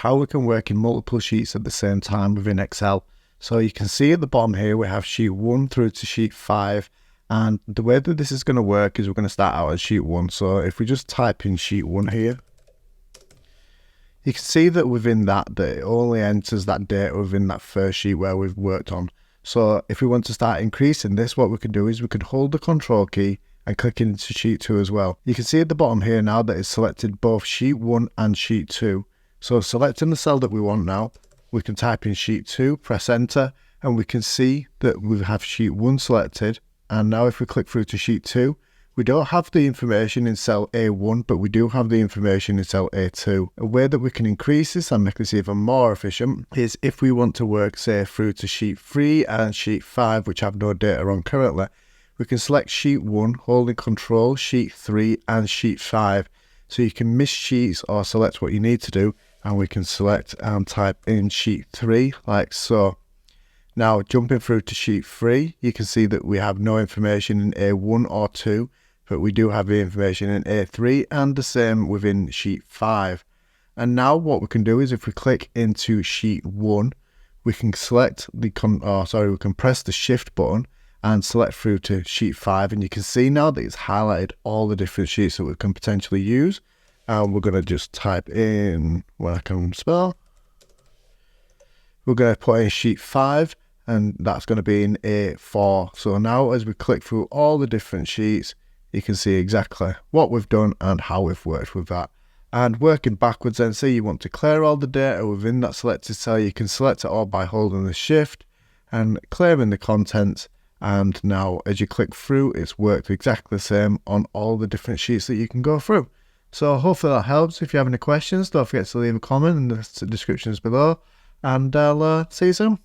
how we can work in multiple sheets at the same time within Excel. So you can see at the bottom here, we have sheet 1 through to sheet 5. And the way that this is going to work is we're going to start out at sheet 1. So if we just type in sheet 1 here, you can see that within that it only enters that data within that first sheet where we've worked on. So if we want to start increasing this, what we can do is we can hold the control key and click into sheet 2 as well. You can see at the bottom here now that it's selected both sheet 1 and sheet 2. So selecting the cell that we want now, we can type in sheet 2, press enter, and we can see that we have sheet 1 selected. And now if we click through to sheet 2, we don't have the information in cell A1, but we do have the information in cell A2. A way that we can increase this and make this even more efficient is if we want to work, say, through to sheet 3 and sheet 5, which have no data on currently, we can select sheet 1, holding control, sheet 3 and sheet 5. So you can miss sheets or select what you need to do, and we can select and type in sheet 3 like so. Now jumping through to sheet 3, you can see that we have no information in A1 or 2, but we do have the information in A3 and the same within sheet 5. And now what we can do is if we click into sheet 1, we can select we can press the shift button and select through to sheet 5, and you can see now that it's highlighted all the different sheets that we can potentially use. And we're going to just type in what I can spell. We're going to put in sheet 5, and that's going to be in A4. So now as we click through all the different sheets, you can see exactly what we've done and how we've worked with that. And working backwards then, say you want to clear all the data within that selected cell, you can select it all by holding the shift and clearing the contents. And now as you click through, it's worked exactly the same on all the different sheets that you can go through. So hopefully that helps. If you have any questions, don't forget to leave a comment in the descriptions below, and I'll see you soon.